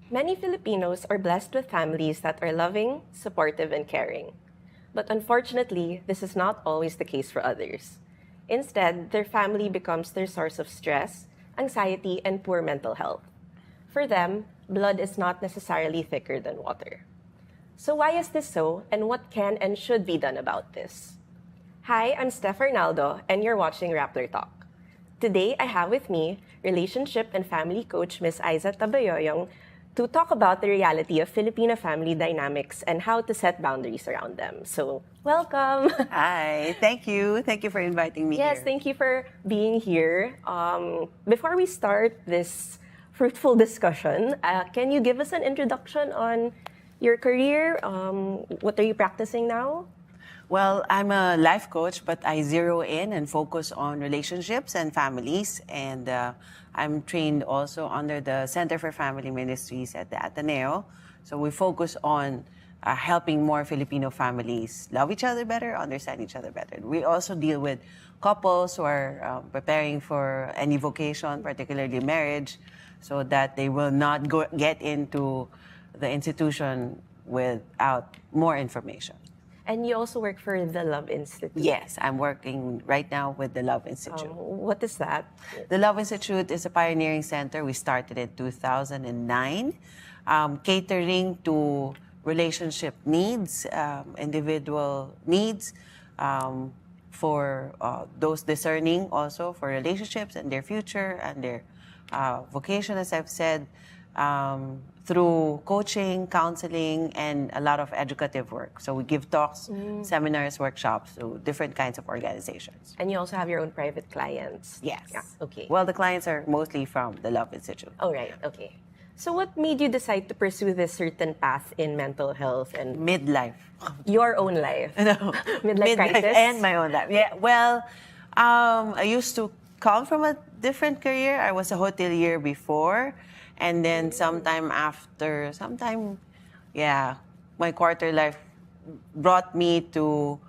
Many Filipinos are blessed with families that are loving, supportive, and caring. But unfortunately, this is not always the case for others. Instead, their family becomes their source of stress, anxiety, and poor mental health. For them, blood is not necessarily thicker than water. So why is this so, and what can and should be done about this? Hi, I'm Steph Arnaldo, and you're watching Rappler Talk. Today, I have with me relationship and family coach Miss Aiza Tabayoyong to talk about the reality of Filipino family dynamics and how to set boundaries around them. So, welcome. Hi, thank you. Thank you for inviting me Yes, here. thank you for being here. Before we start this fruitful discussion, can you give us an introduction on your career? What are you practicing now? Well, I'm a life coach, but I zero in and focus on relationships and families. And I'm trained also under the Center for Family Ministries at the Ateneo. So we focus on helping more Filipino families love each other better, understand each other better. We also deal with couples who are preparing for any vocation, particularly marriage, so that they will not get into the institution without more information. And you also work for the Love Institute. Yes, I'm working right now with the Love Institute. What is that? The Love Institute is a pioneering center. We started in 2009, catering to relationship needs, individual needs, for those discerning also for relationships and their future and their vocation, as I've said, through coaching, counseling, and a lot of educative work. So we give talks, seminars, workshops to different kinds of organizations. And you also have your own private clients. Yes. Yeah, okay. Well, the clients are mostly from the Love Institute. Oh, right, okay. So what made you decide to pursue this certain path in mental health and Midlife. your own life? No. Midlife crisis? And my own life. Yeah, well, I used to come from a different career. I was a hotelier before. And then my quarter life brought me to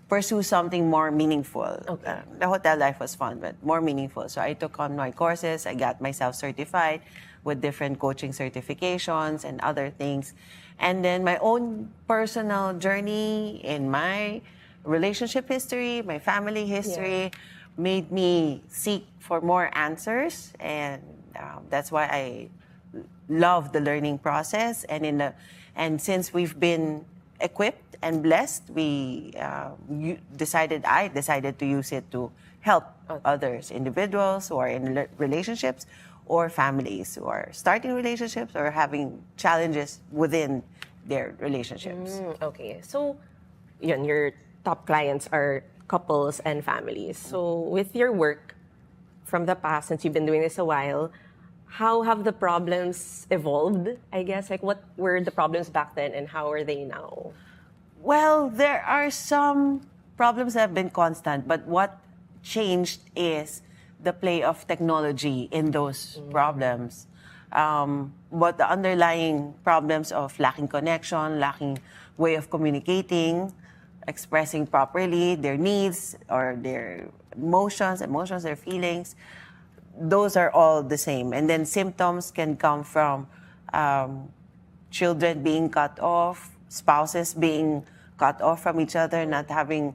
pursue something more meaningful. Okay. The hotel life was fun, but more meaningful. So I took on my courses. I got myself certified with different coaching certifications and other things. And then my own personal journey in my relationship history, my family history, made me seek for more answers. And that's why I love the learning process. And since we've been equipped and blessed, I decided to use it to help others, individuals who are in relationships or families who are starting relationships or having challenges within their relationships. Okay, so your top clients are couples and families. So with your work from the past, since you've been doing this a while, how have the problems evolved, I guess? Like, what were the problems back then and how are they now? Well, there are some problems that have been constant, but what changed is the play of technology in those problems. But the underlying problems of lacking connection, lacking way of communicating, expressing properly their needs or their emotions, their feelings, those are all the same. And then symptoms can come from children being cut off, spouses being cut off from each other, not having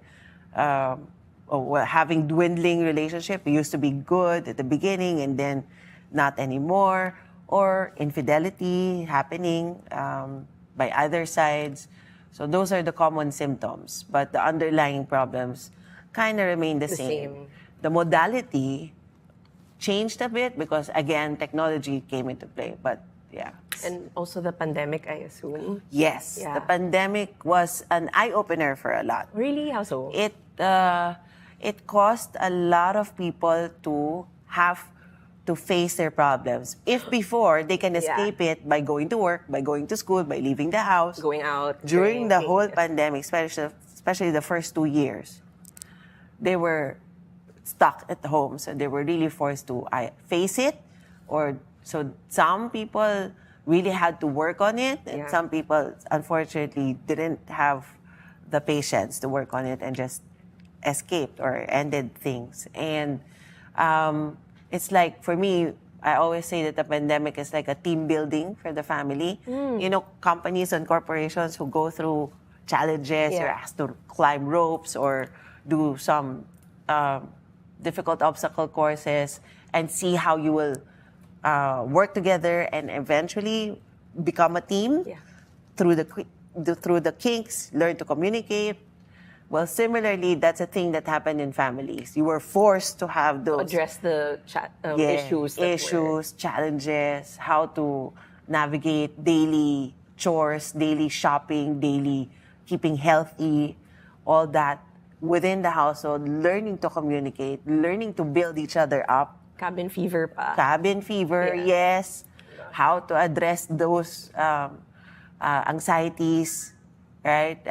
having dwindling relationship. It used to be good at the beginning and then not anymore, or infidelity happening by either sides. So those are the common symptoms, but the underlying problems kind of remain the same. The modality changed a bit because, again, technology came into play, but yeah. And also the pandemic, I assume. Yes, Yeah. the pandemic was an eye-opener for a lot. Really? How so? It caused a lot of people to have to face their problems. If before, they can escape it by going to work, by going to school, by leaving the house. Going out. During the whole pandemic, especially the first 2 years, they were stuck at home. So they were really forced to face it. So some people really had to work on it. And some people, unfortunately, didn't have the patience to work on it and just escaped or ended things. And it's like, for me, I always say that the pandemic is like a team building for the family. You know, companies and corporations who go through challenges, Yeah. you're asked to climb ropes or do some difficult obstacle courses and see how you will work together and eventually become a team Yeah. through the kinks, learn to communicate. Well, similarly, that's a thing that happened in families. You were forced to have those Address the issues that issues, challenges, how to navigate daily chores, daily shopping, daily keeping healthy, all that within the household, learning to communicate, learning to build each other up. cabin fever pa. Cabin fever, Yeah. yes. How to address those anxieties, right?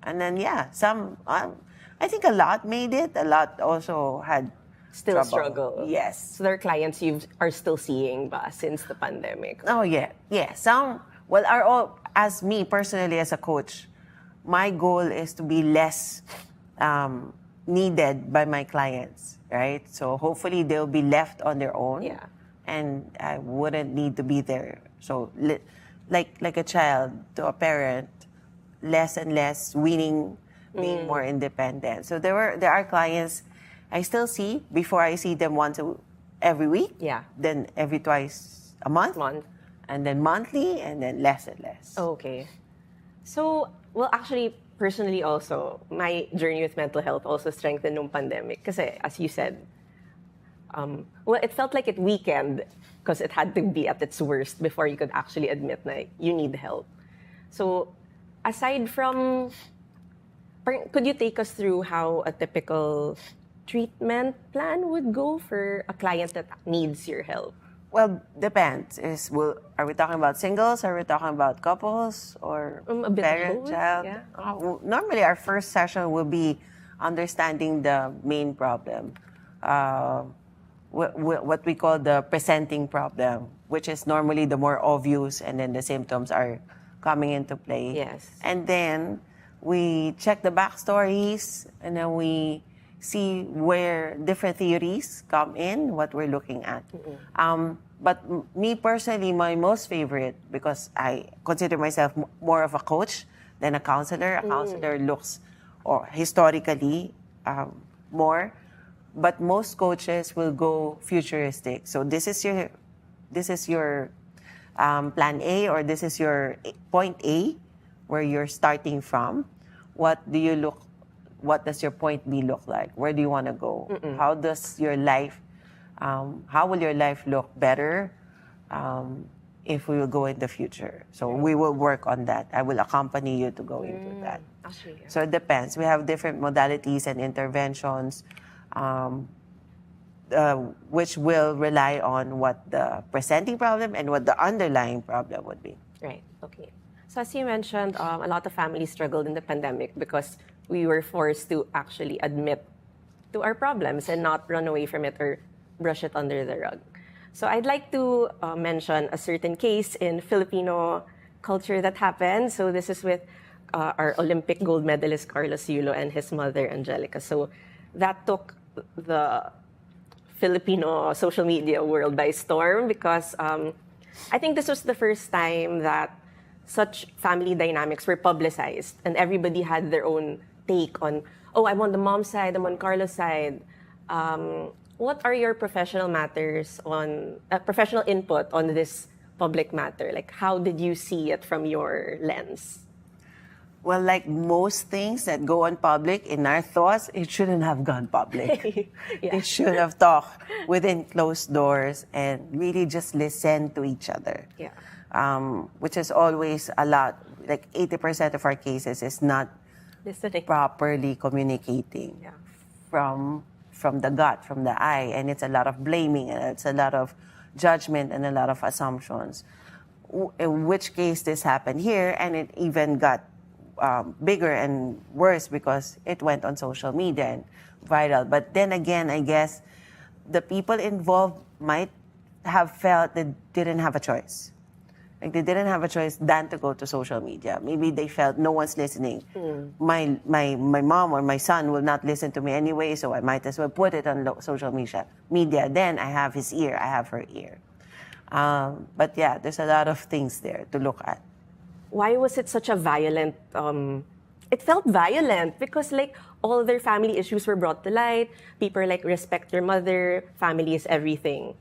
And then, I think a lot made it. A lot also had Still trouble. struggle. Yes. So there are clients you are still seeing ba since the pandemic? Oh, yeah. Yeah. Some, well, are all, as me personally as a coach, my goal is to be less needed by my clients, right? So hopefully they'll be left on their own. Yeah. And I wouldn't need to be there. So, like a child to a parent, less and less weaning, being more independent. So there are clients I still see before I see them every week. Yeah. Then every twice a month. And then monthly, and then less and less. Okay. So, well, actually, personally also, my journey with mental health also strengthened nung pandemic. Kasi, as you said, well, it felt like it weakened because it had to be at its worst before you could actually admit that you need help. So, aside from, could you take us through how a typical treatment plan would go for a client that needs your help? Well, depends. Are we talking about singles? Are we talking about couples? Or A bit of parent, both, child? yeah. Normally, our first session will be understanding the main problem. What we call the presenting problem, which is normally the more obvious, and then the symptoms are coming into play. Yes. And then we check the backstories, and then we see where different theories come in, what we're looking at. But me personally, my most favorite, because I consider myself more of a coach than a counselor. A counselor looks, or historically, more. But most coaches will go futuristic. So this is your plan A, or this is your point A, where you're starting from. What does your point B look like? Where do you want to go? How does your life, how will your life look better if we will go in the future? So we will work on that. I will accompany you to go into that. Actually, yeah. So it depends. We have different modalities and interventions, which will rely on what the presenting problem and what the underlying problem would be. Right, okay. So as you mentioned, a lot of families struggled in the pandemic because we were forced to actually admit to our problems and not run away from it or brush it under the rug. So I'd like to mention a certain case in Filipino culture that happened. So this is with our Olympic gold medalist Carlos Yulo and his mother Angelica. So that took the Filipino social media world by storm because I think this was the first time that such family dynamics were publicized and everybody had their own take on, oh, I'm on the mom's side, I'm on Carlos' side. What are your professional professional input on this public matter? Like, how did you see it from your lens? Well, like most things that go on public, in our thoughts, it shouldn't have gone public. Yeah. It should have talked within closed doors and really just listen to each other. Yeah. Which is always a lot. Like 80% of our cases is not Listening. properly communicating Yeah. from the gut, from the eye. And it's a lot of blaming, and it's a lot of judgment and a lot of assumptions. In which case this happened here, and it even got bigger and worse because it went on social media and viral. But then again, I guess the people involved might have felt they didn't have a choice. Like they didn't have a choice than to go to social media. Maybe they felt no one's listening. My mom or my son will not listen to me anyway, so I might as well put it on social media. Then I have his ear, I have her ear. But yeah, there's a lot of things there to look at. Why was it such a violent? It felt violent because like all their family issues were brought to light. People are like, respect your mother, family is everything.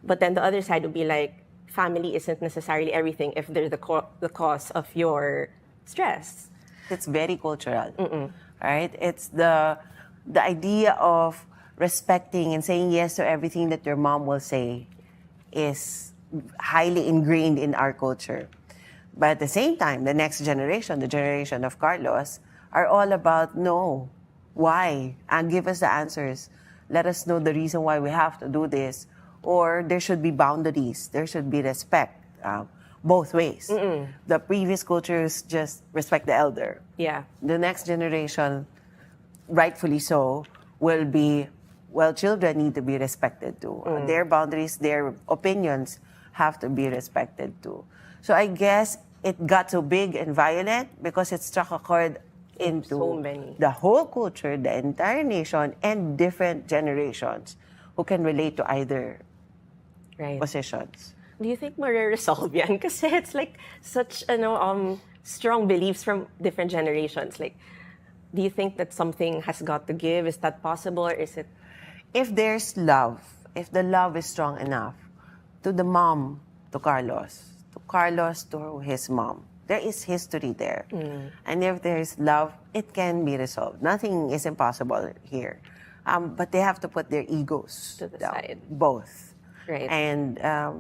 But then the other side would be like, family isn't necessarily everything if they're the cause of your stress. It's very cultural, right? It's the idea of respecting and saying yes to everything that your mom will say is highly ingrained in our culture. But at the same time, the next generation, the generation of Carlos, are all about no, why? And give us the answers. Let us know the reason why we have to do this. Or there should be boundaries. There should be respect, both ways. The previous cultures just respect the elder. Yeah. The next generation, rightfully so, will be, well, children need to be respected too. Their boundaries, their opinions have to be respected too. So I guess it got so big and violent because it struck a chord into So many. the whole culture, the entire nation, and different generations who can relate to either positions. Do you think ma-resolve yan? Kasi it's like such strong beliefs from different generations. Like, do you think that something has got to give? Is that possible, or is it? If there's love, if the love is strong enough, to the mom, to Carlos to his mom, there is history there. And if there's love, it can be resolved. Nothing is impossible here. But they have to put their egos To the down, side. both. Right. And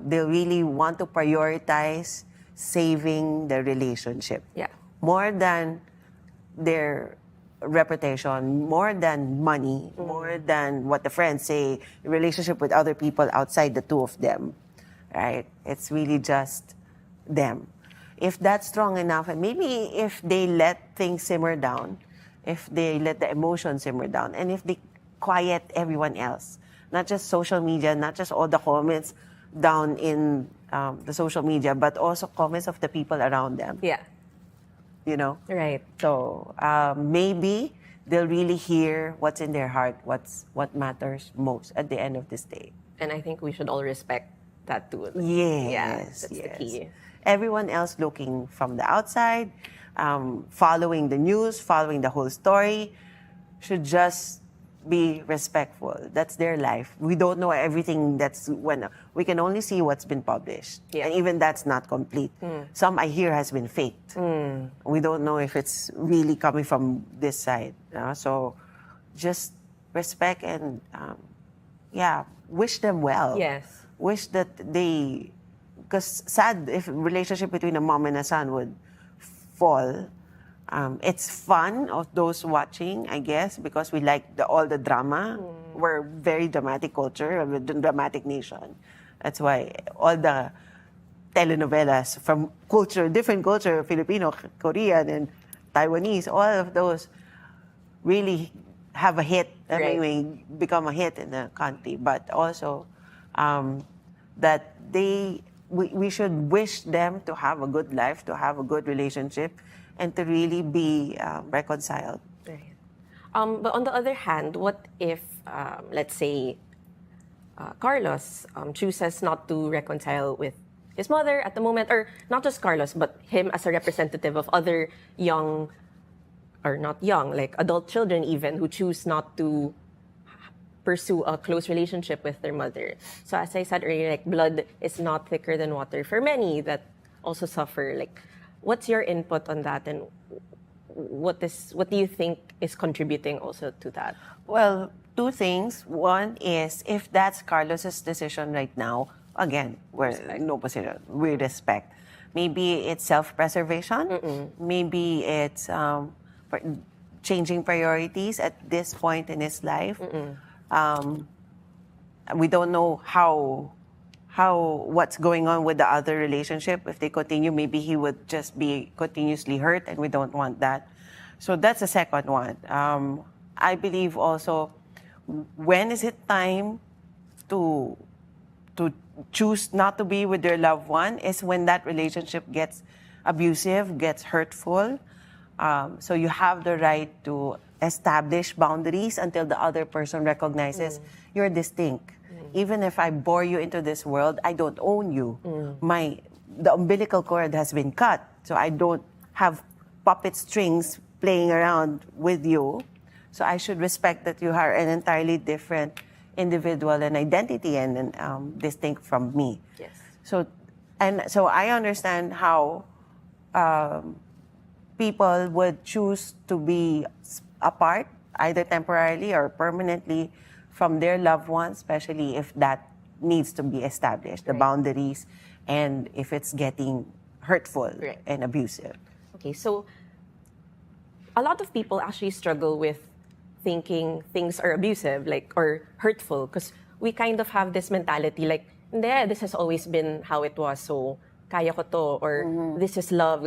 they really want to prioritize saving the relationship. Yeah. More than their reputation, more than money, more than what the friends say, relationship with other people outside the two of them, right? It's really just them. If that's strong enough, and maybe if they let things simmer down, if they let the emotions simmer down, and if they quiet everyone else, not just social media, not just all the comments down in the social media, but also comments of the people around them. Yeah. You know? Right. So maybe they'll really hear what's in their heart, what matters most at the end of this day. And I think we should all respect that too. Yes, Yeah, that's the yes. key. Everyone else looking from the outside, following the news, following the whole story, should just be respectful. That's their life. We don't know everything we can only see what's been published. Yeah. And even that's not complete. Some I hear has been faked. We don't know if it's really coming from this side. So just respect and wish them well. Yes. Wish that because sad if relationship between a mom and a son would fall. It's fun of those watching, I guess, because we like all the drama. We're very dramatic culture, a dramatic nation. That's why all the telenovelas from different culture, Filipino, Korean, and Taiwanese, all of those really have a hit. Right. Become a hit in the country. But also that we should wish them to have a good life, to have a good relationship, and to really be reconciled. Right. But on the other hand, what if, let's say, Carlos chooses not to reconcile with his mother at the moment, or not just Carlos, but him as a representative of other young, or not young, like adult children even, who choose not to pursue a close relationship with their mother. So as I said earlier, like blood is not thicker than water for many that also suffer. Like, what's your input on that, and what do you think is contributing also to that? Well, two things. One is if that's Carlos's decision right now, again, we're no position. We respect. Maybe it's self-preservation. Maybe it's changing priorities at this point in his life. We don't know what's going on with the other relationship. If they continue, maybe he would just be continuously hurt, and we don't want that. So that's the second one. I believe also, when is it time to to choose not to be with their loved one is when that relationship gets abusive, gets hurtful. So you have the right to establish boundaries until the other person recognizes you're distinct. Even if I bore you into this world, I don't own you. The umbilical cord has been cut, so I don't have puppet strings playing around with you. So I should respect that you are an entirely different individual and identity and distinct from me. Yes. So I understand how people would choose to be apart, either temporarily or permanently, from their loved ones, especially if that needs to be established, the boundaries, and if it's getting hurtful and abusive. Okay, so a lot of people actually struggle with thinking things are abusive, like, or hurtful, because we kind of have this mentality like, hindi, this has always been how it was, so kaya ko to, or this is love.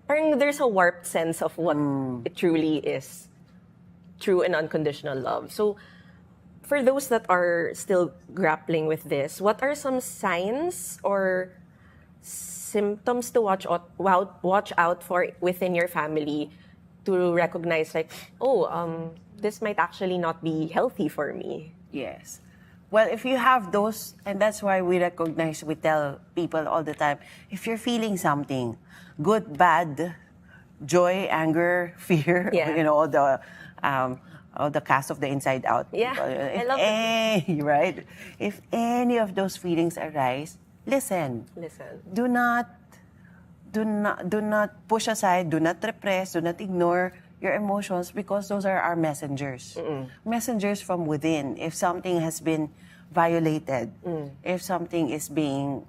Parang there's a warped sense of what it truly is, true and unconditional love. So for those that are still grappling with this, what are some signs or symptoms to watch out for within your family to recognize, like, this might actually not be healthy for me? Yes. Well, if you have those, and that's why we tell people all the time, if you're feeling something, good, bad, joy, anger, fear, all the cast of the Inside Out. Yeah, I love it. Right? If any of those feelings arise, listen. Do not push aside, do not repress, do not ignore your emotions, because those are our messengers. Messengers from within. If something has been violated, if something is being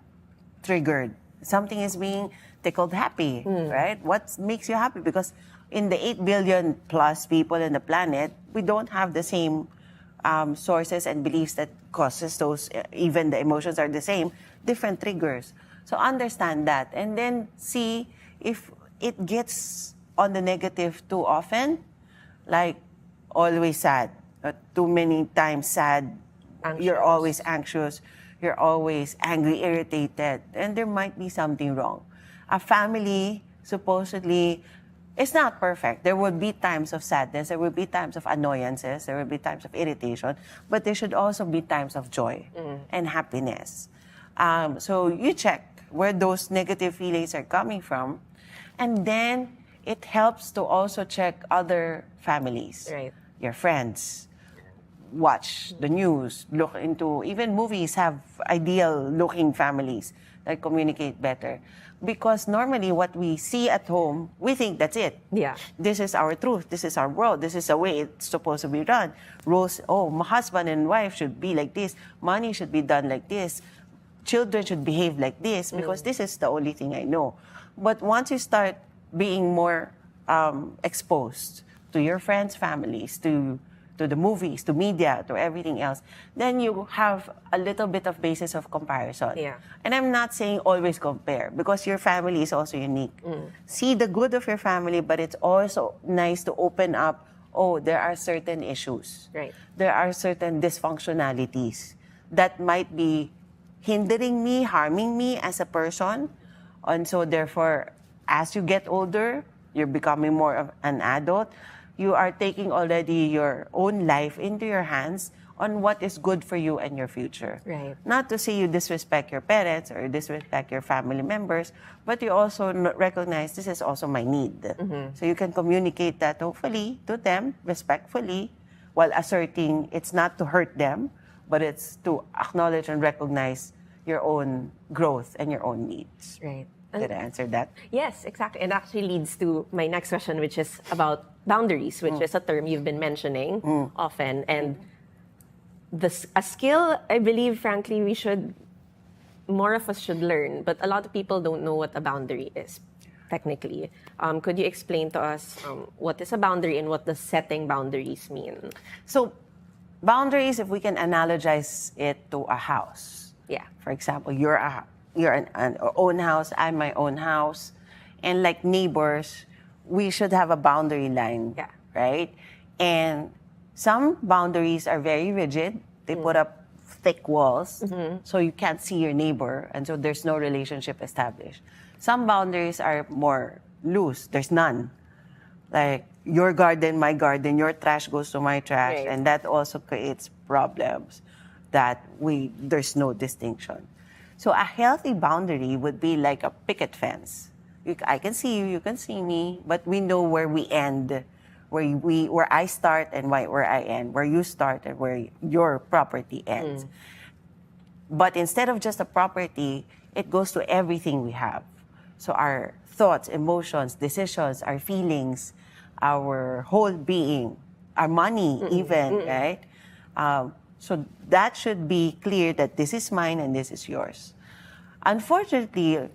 triggered, something is being tickled happy, right? What makes you happy? Because in the 8 billion plus people in the planet, we don't have the same sources and beliefs that causes those, even the emotions are the same, different triggers. So understand that, and then see if it gets on the negative too often, like always sad, too many times sad, you're always anxious, you're always angry, irritated, and there might be something wrong. A family supposedly is not perfect. There would be times of sadness, there will be times of annoyances, there will be times of irritation, but there should also be times of joy and happiness. So you check where those negative feelings are coming from, and then it helps to also check other families, your friends. Watch the news, look into, even movies have ideal-looking families that communicate better. Because normally what we see at home, we think that's it. Yeah. This is our truth, this is our world, this is the way it's supposed to be run. Rules, my husband and wife should be like this, money should be done like this, children should behave like this, because this is the only thing I know. But once you start being more exposed to your friends' families, to the movies, to media, to everything else, then you have a little bit of basis of comparison. Yeah. And I'm not saying always compare, because your family is also unique. See the good of your family, but it's also nice to open up, there are certain issues. Right. There are certain dysfunctionalities that might be hindering me, harming me as a person. And so therefore, as you get older, you're becoming more of an adult, you are taking already your own life into your hands on what is good for you and your future. Right. Not to say you disrespect your parents or disrespect your family members, but you also recognize this is also my need. So you can communicate that hopefully to them respectfully, while asserting it's not to hurt them, but it's to acknowledge and recognize your own growth and your own needs. Right. Did I answer that? Yes, exactly. And actually leads to my next question, which is about boundaries, which is a term you've been mentioning often. And a skill, I believe, frankly, more of us should learn. But a lot of people don't know what a boundary is, technically. Could you explain to us what is a boundary and what does setting boundaries mean? So, boundaries, if we can analogize it to a house. Yeah. For example, you're an own house, I'm my own house. And like neighbors, we should have a boundary line, right? And some boundaries are very rigid. They put up thick walls, so you can't see your neighbor, and so there's no relationship established. Some boundaries are more loose. There's none. Like your garden, my garden, your trash goes to my trash, Right. and that also creates problems that there's no distinction. So a healthy boundary would be like a picket fence. I can see you, you can see me, but we know where we end, where I start and where I end, where you start and where your property ends. But instead of just a property, it goes to everything we have. So our thoughts, emotions, decisions, our feelings, our whole being, our money even, right? So that should be clear that this is mine and this is yours. Unfortunately,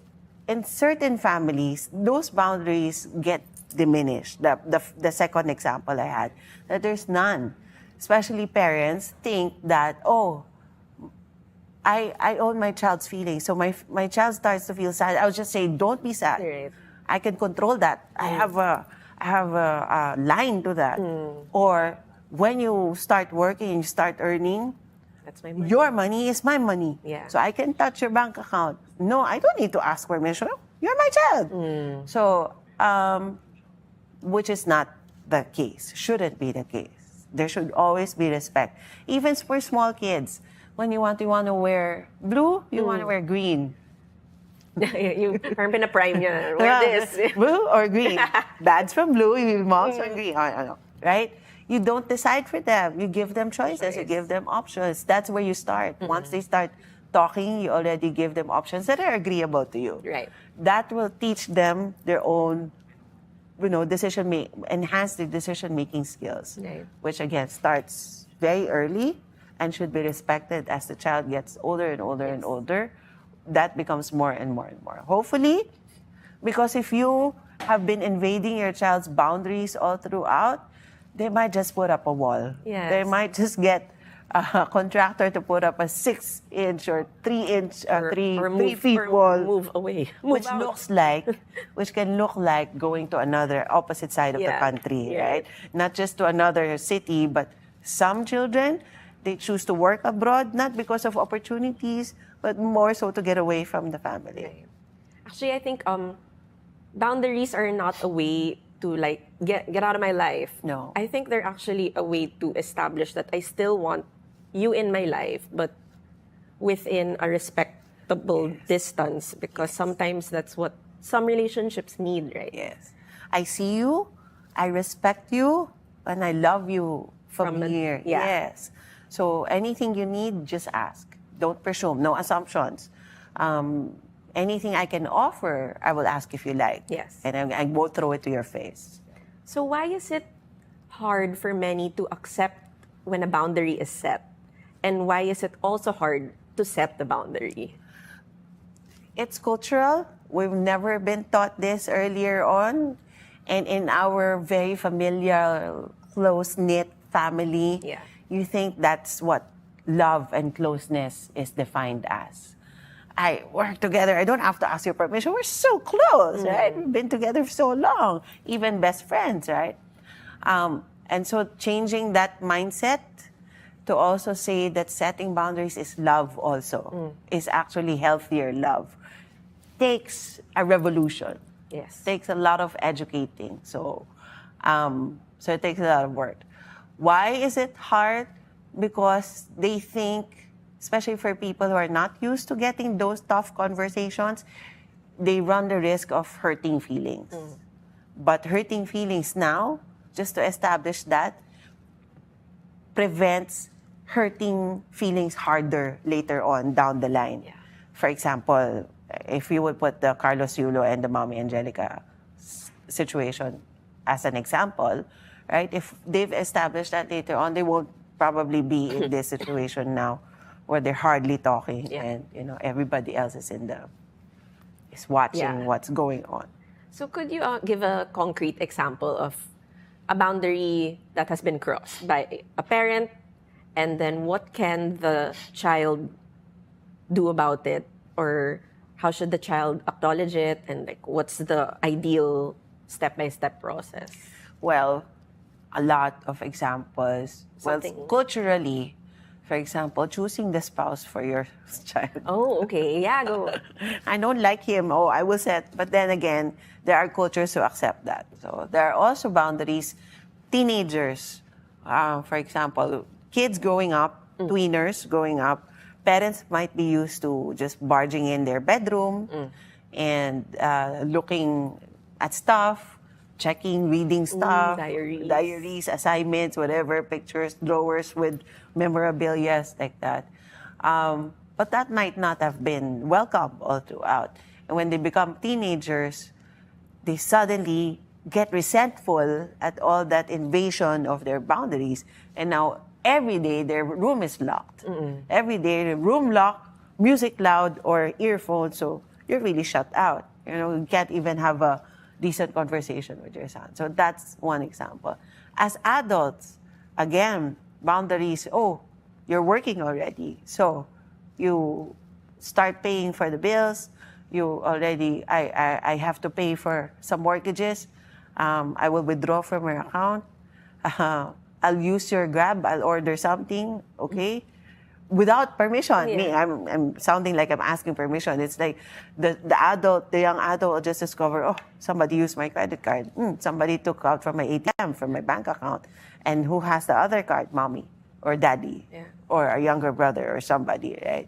in certain families, those boundaries get diminished. The second example I had, that there's none. Especially parents think that, oh, I own my child's feelings. So my child starts to feel sad. I'll just say, don't be sad. Right. I can control that. I have a line to that. Or when you start working and you start earning, That's my money. your money is my money. Yeah. So I can touch your bank account. No, I don't need to ask permission. You're my child. So, which is not the case. Shouldn't be the case. There should always be respect. Even for small kids. When you want to wear blue, you want to wear green. Yung parang pinaprime niya. Wear this. Blue or green. Dad's from blue, mom's from green. Right? You don't decide for them. You give them choices. You give them options. That's where you start. Once they start talking, you already give them options that are agreeable to you. Right. That will teach them their own, enhance their decision-making skills. Right. Which again starts very early and should be respected as the child gets older and older and older. That becomes more and more and more. Hopefully, because if you have been invading your child's boundaries all throughout, they might just put up a wall. Yes. They might just get a contractor to put up a 6-inch or 3-inch, three feet wall, Move away. which Move out. which can look like going to another opposite side of the country, right? Not just to another city, but some children, they choose to work abroad, not because of opportunities, but more so to get away from the family. Right. Actually, I think boundaries are not a way to like get out of my life. No. I think they're actually a way to establish that I still want you in my life, but within a respectable distance, because sometimes that's what some relationships need, right? Yes. I see you, I respect you, and I love you from here. Yeah. Yes. So anything you need, just ask. Don't presume. No assumptions. Anything I can offer, I will ask if you like. Yes. And I won't throw it to your face. So why is it hard for many to accept when a boundary is set? And why is it also hard to set the boundary? It's cultural. We've never been taught this earlier on. And in our very familiar, close-knit family, Yeah. you think that's what love and closeness is defined as. I work together. I don't have to ask your permission. We're so close, right? We've been together for so long, even best friends, right? And so changing that mindset to also say that setting boundaries is love also, is actually healthier love, takes a revolution. Yes. Takes a lot of educating. So it takes a lot of work. Why is it hard? Because they think, especially for people who are not used to getting those tough conversations, they run the risk of hurting feelings. But hurting feelings now, just to establish that, prevents hurting feelings harder later on down the line. Yeah. For example, if you would put the Carlos Yulo and the Mommy Angelica situation as an example, right? If they've established that later on, they won't probably be in this situation now where they're hardly talking and everybody else is watching what's going on. So could you give a concrete example of a boundary that has been crossed by a parent, and then what can the child do about it, or how should the child acknowledge it, and like what's the ideal step-by-step process? Well, a lot of examples. Something. Well, culturally, For example, choosing the spouse for your child. Oh, okay. Yeah, go. I don't like him. Oh, I will set. But then again, there are cultures who accept that. So there are also boundaries. Teenagers, for example, kids growing up, tweeners growing up, parents might be used to just barging in their bedroom and looking at stuff, checking, reading stuff, Diaries. assignments, whatever, pictures, drawers with memorabilia, like that. But that might not have been welcome all throughout. And when they become teenagers, they suddenly get resentful at all that invasion of their boundaries. And now, every day, their room is locked. Every day, the room locked, music loud, or earphones, so you're really shut out. You can't even have a decent conversation with your son. So that's one example. As adults, again, boundaries, you're working already. So you start paying for the bills. I have to pay for some mortgages. I will withdraw from your account. I'll use your Grab. I'll order something, okay? Without permission. Yeah. Me, I'm sounding like I'm asking permission. It's like the young adult will just discover, somebody used my credit card. Somebody took out from my ATM, from my bank account. And who has the other card? Mommy or daddy or a younger brother or somebody, right?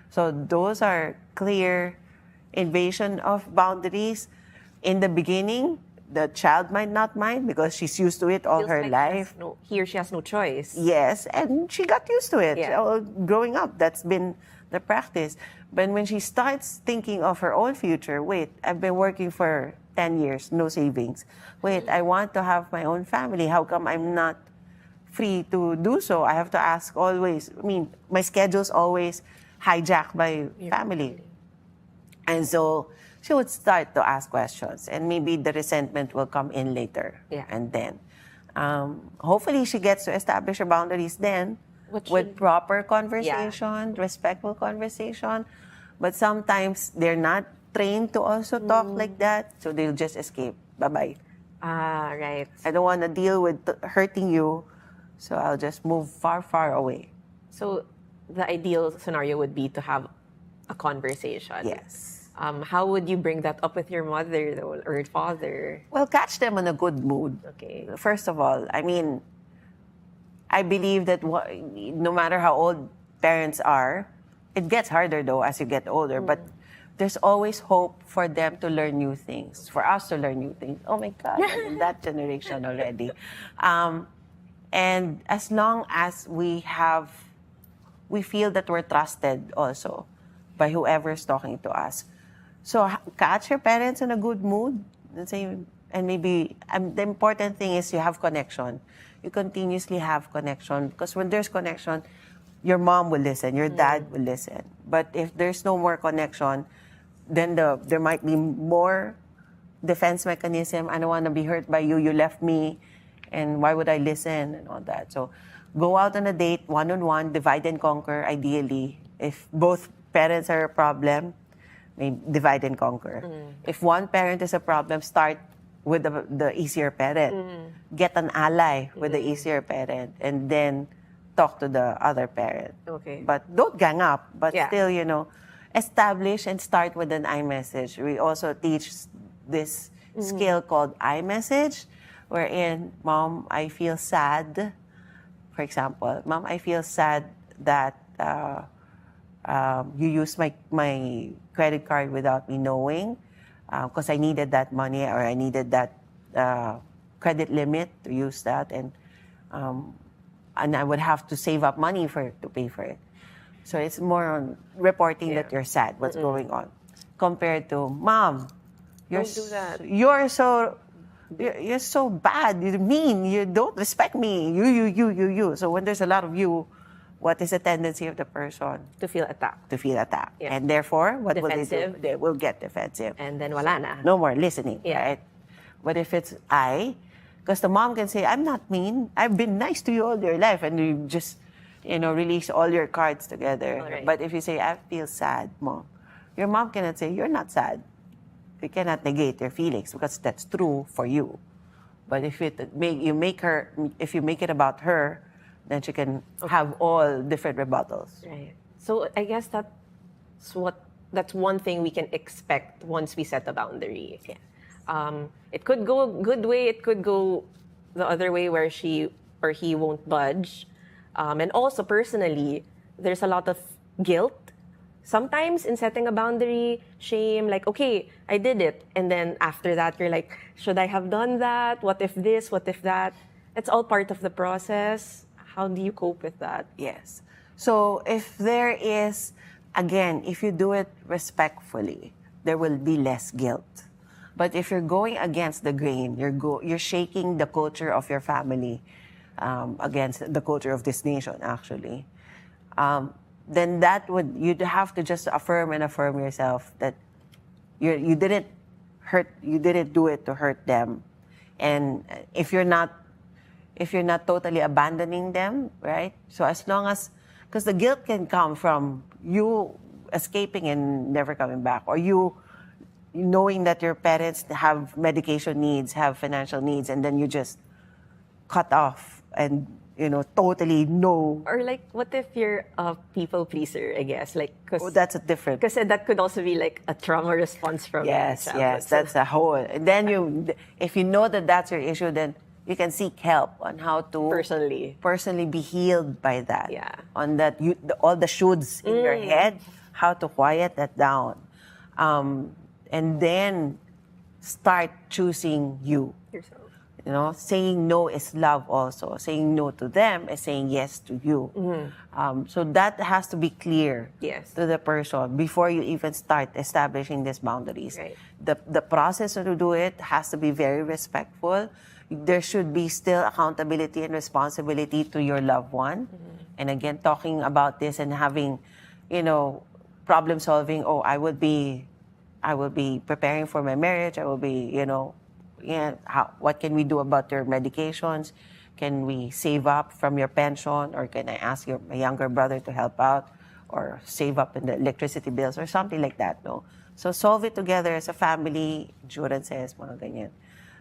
So those are clear invasion of boundaries. In the beginning, the child might not mind because she's used to it all Feels her like life. he or she has no choice. Yes, and she got used to it. Yeah. Growing up, that's been the practice. But when she starts thinking of her own future, wait, I've been working for 10 years, no savings. Wait, I want to have my own family. How come I'm not free to do so? I have to ask always. I mean, my schedule's always hijacked by family. And so she would start to ask questions, and maybe the resentment will come in later. Yeah. And then, hopefully, she gets to establish her boundaries then with proper conversation, respectful conversation. But sometimes they're not trained to also talk like that, so they'll just escape. Bye-bye. Ah, right. I don't want to deal with hurting you, so I'll just move far, far away. So the ideal scenario would be to have a conversation. Yes. How would you bring that up with your mother though, or father? Well, catch them in a good mood. Okay. First of all, I mean, I believe that no matter how old parents are, it gets harder though as you get older, but there's always hope for them to learn new things, for us to learn new things. Oh my God, I'm in that generation already. And as long as we feel that we're trusted also by whoever's talking to us. So catch your parents in a good mood and say, and maybe the important thing is you have connection. You continuously have connection, because when there's connection, your mom will listen, your dad will listen. But if there's no more connection, then there might be more defense mechanism. I don't want to be hurt by you. You left me, and why would I listen and all that? So go out on a date, one-on-one, divide and conquer, ideally. If both parents are a problem, maybe divide and conquer. If one parent is a problem, start with the easier parent. Get an ally with the easier parent, and then talk to the other parent. Okay. But don't gang up, but still, establish and start with an iMessage. We also teach this skill called iMessage, wherein, Mom, I feel sad. For example, Mom, I feel sad that you used my credit card without me knowing, because I needed that money, or I needed that credit limit to use that, and I would have to save up money to pay for it. So it's more on reporting that you're sad, what's going on, compared to, Mom, Don't do that. You're so bad, you're mean, you don't respect me, you. So when there's a lot of you, what is the tendency of the person? To feel attacked. Yeah. And therefore, what will they do? Defensive. They will get defensive. And then wala na. No more listening, Yeah. right? But if it's because the mom can say, I'm not mean, I've been nice to you all your life, and you just, release all your cards together. All right. But if you say, I feel sad, Mom, your mom cannot say, you're not sad. You cannot negate your feelings, because that's true for you. But if you make it about her, then she can have all different rebuttals. Right. So I guess that's one thing we can expect once we set a boundary. Yes. It could go a good way, it could go the other way where she or he won't budge. And also personally, there's a lot of guilt. Sometimes in setting a boundary, shame, like, okay, I did it. And then after that, you're like, should I have done that? What if this? What if that? It's all part of the process. How do you cope with that? Yes. So if there is, again, if you do it respectfully, there will be less guilt. But if you're going against the grain, you're shaking the culture of your family against the culture of this nation, actually. Then you'd have to just affirm yourself that you didn't do it to hurt them. And if you're not totally abandoning them, right? So as long as, because the guilt can come from you escaping and never coming back, or you knowing that your parents have medication needs, have financial needs, and then you just cut off and, totally no. Or like, what if you're a people pleaser, I guess? Like, That's a different. Because that could also be like a trauma response from Yes, childhood. that's a whole. And then if you know that that's your issue, then you can seek help on how to personally be healed by that. Yeah. On that, all the shoulds in your head, how to quiet that down, and then start choosing you. Yourself. Saying no is love also. Saying no to them is saying yes to you. So that has to be clear to the person before you even start establishing these boundaries. Right. The process to do it has to be very respectful. There should be still accountability and responsibility to your loved one. And again, talking about this and having, problem solving. Oh, I will be preparing for my marriage. I will be, what can we do about your medications? Can we save up from your pension? Or can I ask my younger brother to help out? Or save up in the electricity bills or something like that, no? So solve it together as a family, insurances, mga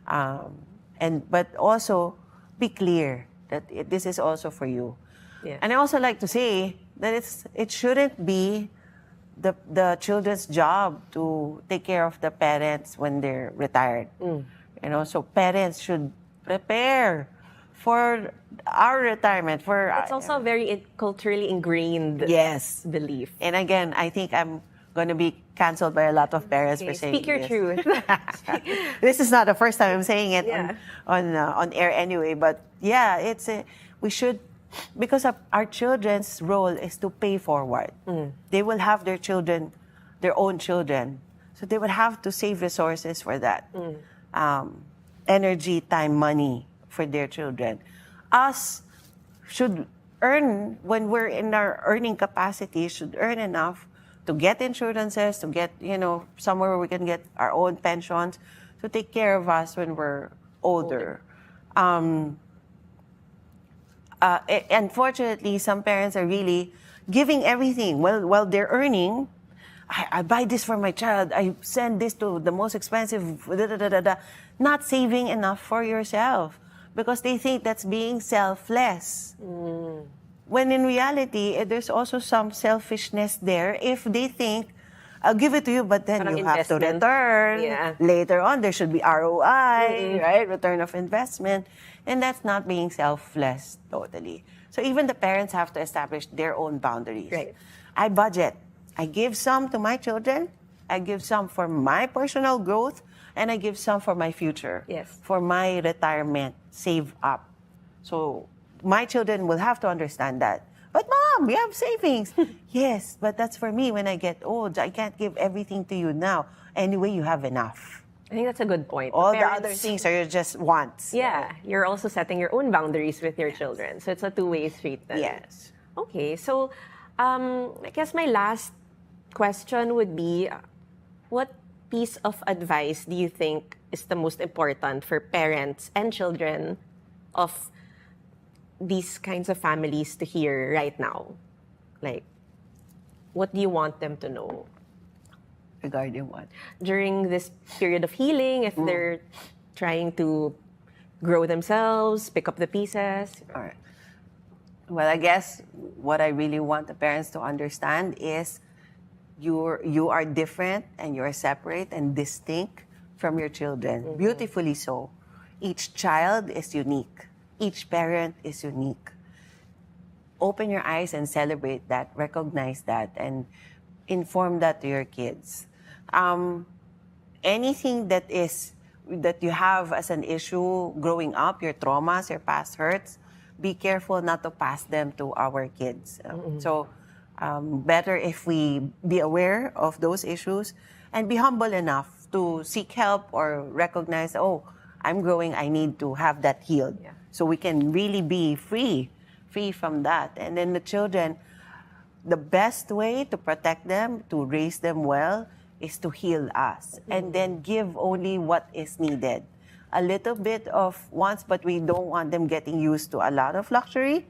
ganyan. But also be clear that this is also for you. Yeah. And I also like to say that it shouldn't be the children's job to take care of the parents when they're retired. So parents should prepare for our retirement. It's also a very culturally ingrained belief. And again, I think I'm going to be canceled by a lot of parents for saying Speak your this. truth. This is not the first time I'm saying it on air anyway. But yeah, we should, because our children's role is to pay forward. They will have their own children. So they would have to save resources for that. Energy, time, money for their children. Us should earn, when we're in our earning capacity, should earn enough to get insurances, to get, somewhere where we can get our own pensions, to take care of us when we're older. Unfortunately, some parents are really giving everything. While they're earning, I buy this for my child, I send this to the most expensive, not saving enough for yourself because they think that's being selfless. When in reality, there's also some selfishness there if they think, I'll give it to you, but then you have to return. Yeah. Later on, there should be ROI, right? Return of investment. And that's not being selfless totally. So even the parents have to establish their own boundaries. Right. I budget. I give some to my children. I give some for my personal growth. And I give some for my future. Yes. For my retirement. Save up. So my children will have to understand that. But Mom, we have savings. Yes, but that's for me when I get old. I can't give everything to you now. Anyway, you have enough. I think that's a good point. All the other things are just wants. Yeah, you're also setting your own boundaries with your children. So it's a two-way street then. Yes. Okay, so I guess my last question would be, what piece of advice do you think is the most important for parents and children of these kinds of families to hear right now? Like, what do you want them to know? Regarding what? During this period of healing, if they're trying to grow themselves, pick up the pieces. All right. Well, I guess what I really want the parents to understand is you are different and you are separate and distinct from your children. Beautifully so. Each child is unique. Each parent is unique. Open your eyes and celebrate that, recognize that, and inform that to your kids. Anything that you have as an issue growing up, your traumas, your past hurts, be careful not to pass them to our kids. So better if we be aware of those issues and be humble enough to seek help or recognize, oh, I'm growing, I need to have that healed. Yeah. So we can really be free from that. And then the children, the best way to protect them, to raise them well, is to heal us and then give only what is needed. A little bit of wants, but we don't want them getting used to a lot of luxury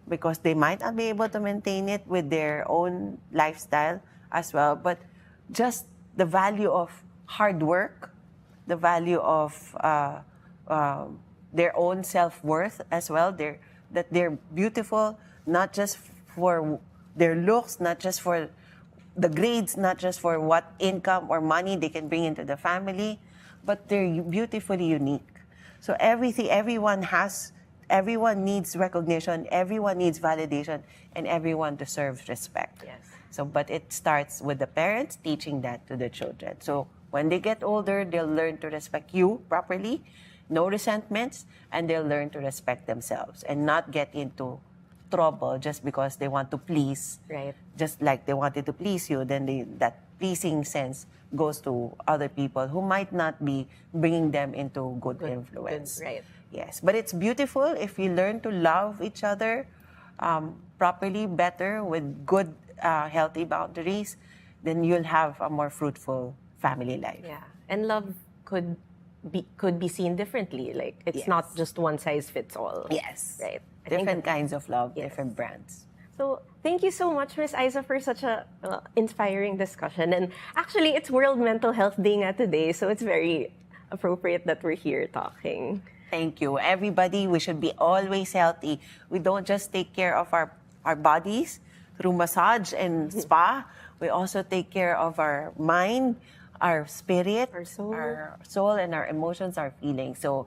because they might not be able to maintain it with their own lifestyle as well. But just the value of hard work, the value of their own self-worth as well, that they're beautiful, not just for their looks, not just for the grades, not just for what income or money they can bring into the family, but they're beautifully unique. So everyone needs recognition, everyone needs validation, and everyone deserves respect. Yes. So, but it starts with the parents teaching that to the children. So when they get older, they'll learn to respect you properly, no resentments, and they'll learn to respect themselves and not get into trouble just because they want to please. Right. Just like they wanted to please you, then that pleasing sense goes to other people who might not be bringing them into good influence. Right. Yes, but it's beautiful if you learn to love each other properly, better, with good, healthy boundaries, then you'll have a more fruitful family life. Yeah. And love could be seen differently. Like, it's Yes. not just one size fits all. Yes. Right. I think Different kinds of love, Yes. different brands. So, thank you so much, Miss Aiza, for such a inspiring discussion. And actually, it's World Mental Health Day nga today, so it's very appropriate that we're here talking. Thank you. Everybody, we should be always healthy. We don't just take care of our bodies through massage and spa. We also take care of our mind, our spirit, Our soul. and our emotions, our feelings. So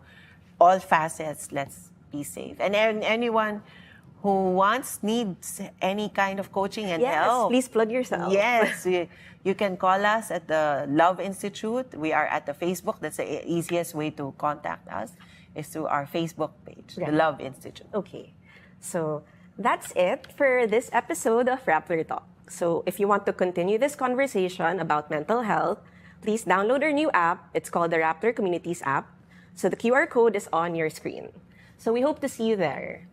all facets, let's be safe. And anyone who needs any kind of coaching and Yes, help. please plug yourself. Yes, you can call us at the Love Institute. We are at the Facebook. That's the easiest way to contact us, is through our Facebook page, Right. the Love Institute. Okay. So, that's it for this episode of Rappler Talk. So, if you want to continue this conversation about mental health, please download our new app. It's called the Rappler Communities app. So, the QR code is on your screen. So, we hope to see you there.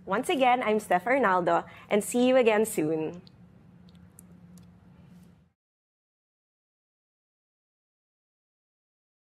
Once again, I'm Steph Arnaldo, and see you again soon.